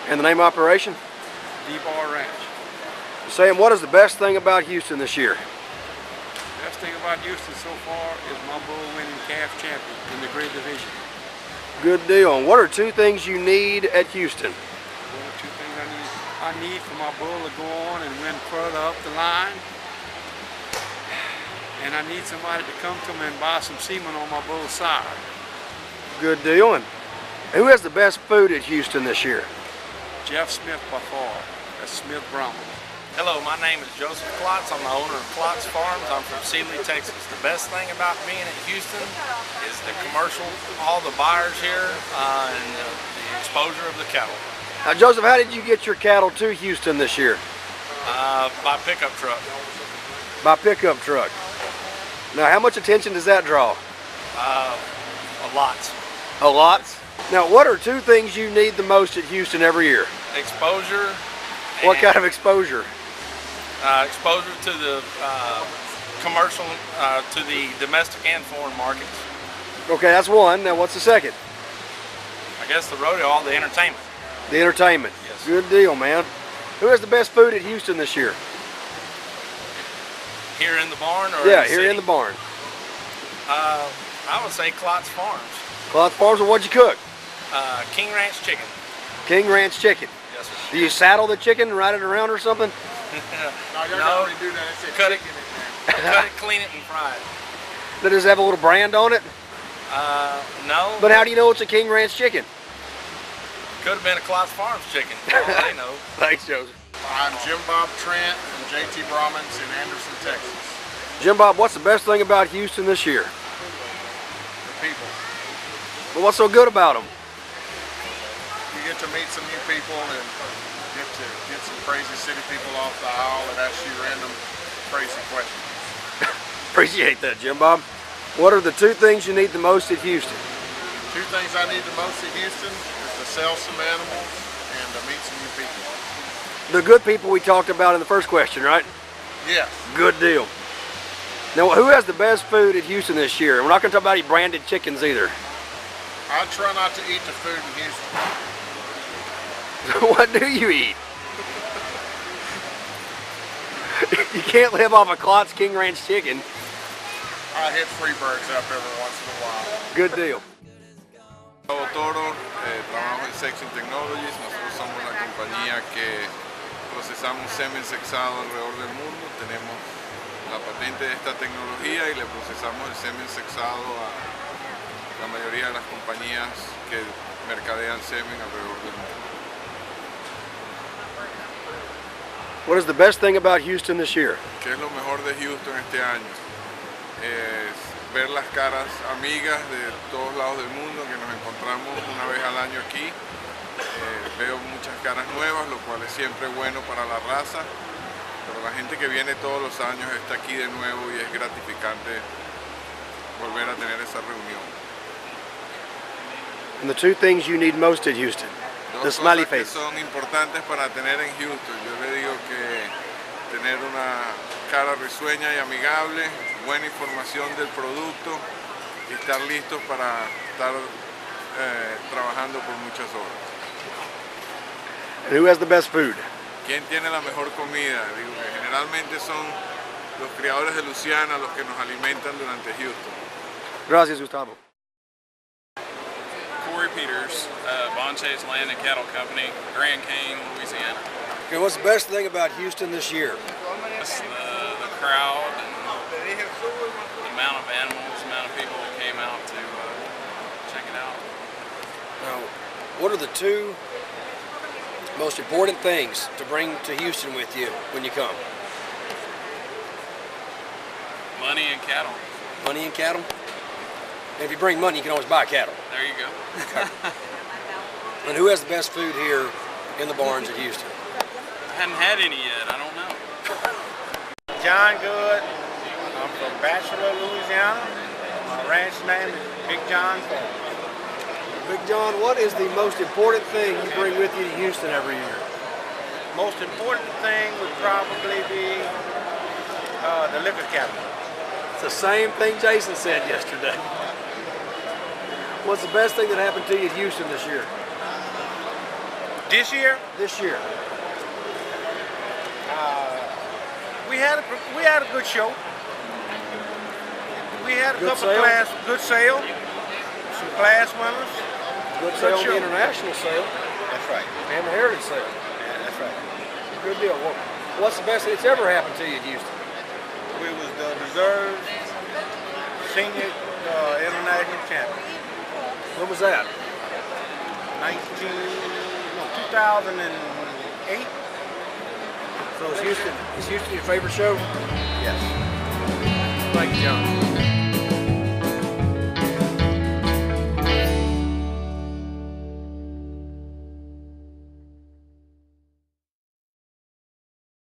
And the name of operation? D-Bar Ranch. Sam, what is the best thing about Houston this year? The best thing about Houston so far is my bull winning calf champion in the gray division. Good deal. And what are two things you need at Houston? What are two things I need for my bull to go on and win further up the line? And I need somebody to come to me and buy some semen on my bull's side. Good deal. And who has the best food at Houston this year? Jeff Smith by far. That's Smith Brahman. Hello, my name is Joseph Plott. I'm the owner of Plott's Farms. I'm from Sealy, Texas. The best thing about being at Houston is the commercial, all the buyers here, and the exposure of the cattle. Now, Joseph, how did you get your cattle to Houston this year? By pickup truck. By pickup truck. Now, how much attention does that draw? A lot. A lot? Now, what are two things you need the most at Houston every year? Exposure. What kind of exposure? Exposure to the commercial, to the domestic and foreign markets. Okay, that's one. Now, what's the second? I guess the rodeo, all the entertainment. The entertainment. Yes. Good deal, man. Who has the best food at Houston this year? Here in the barn, or yeah, in the here city? in the barn. I would say Plott's Farms. Plott's Farms, or what'd you cook? King Ranch chicken. King Ranch chicken. Yes, sir. Do you saddle the chicken and ride it around or something? No, y'all already do that. It's Cut chicken it. Cut it, clean it, and fry it. Does it have a little brand on it? No. But how do you know it's a King Ranch chicken? Could have been a Plott's Farms chicken. For all they know. Thanks, Joseph. I'm Bob Trent from JT Brahman's in Anderson, Texas. Bob, what's the best thing about Houston this year? The people. Well, what's so good about them? You get to meet some new people and get some crazy city people off the aisle that ask you random crazy questions. Appreciate that, Bob. What are the two things you need the most at Houston? Two things I need the most at Houston is to sell some animals and to meet some new people. The good people we talked about in the first question, right? Yeah. Good deal. Now, who has the best food at Houston this year? We're not going to talk about any branded chickens either. I try not to eat the food in Houston. What do you eat? You can't live off of Plott's King Ranch chicken. I hit Freeburgs up every once in a while. Good deal. Bob Trent, trabajo en Sexing Technologies. Nosotros somos la compañía que procesamos semen sexado alrededor del mundo. Tenemos la patente de esta tecnología y le procesamos el semen sexado a la mayoría de las compañías que mercadean semen alrededor del mundo. What is the best thing about Houston this year? ¿Qué es lo mejor de Houston este año? Es ver las caras amigas de todos lados del mundo que nos encontramos una vez al año aquí. Veo muchas caras nuevas, lo cual es siempre bueno para la raza, pero la gente que viene todos los años está aquí de nuevo y es gratificante volver a tener esa reunión. And the two things you need most at Houston? The Dos smiley cosas que face. son importantes para tener en Houston. Yo le digo que tener una cara risueña y amigable, buena información del producto y estar listos para estar trabajando por muchas horas. And who has the best food? ¿Quién tiene la mejor comida? Digo que generalmente son los criadores de Luciana los que nos alimentan durante Houston. Gracias, Gustavo. Corey Peters, Bonchase Land and Cattle Company, Grand Cane, Louisiana. Okay, what's the best thing about Houston this year? It's the crowd and the amount of animals, the amount of people that came out to check it out. Now, what are the two most important things to bring to Houston with you when you come? Money and cattle. Money and cattle? And if you bring money, you can always buy cattle. There you go. And who has the best food here in the barns at Houston? Hadn't had any yet, I don't know. John Good. I'm from Bachelor, Louisiana. My ranch name is Big John Farm. Big John, what is the most important thing you bring with you to Houston every year? Most important thing would probably be the liquor cabinet. It's the same thing Jason said yesterday. What's the best thing that happened to you in Houston this year? This year, This year. we had a good show. We had a Good couple sale? good sale, some class winners. Good sale on show. the international sale That's right. and the heritage sale. Yeah, that's right. Good deal. Well, what's the best thing that's ever happened to you in Houston? We was the reserve senior international champion. When was that? 2008. So is Houston your favorite show? Yes. Thank you, John.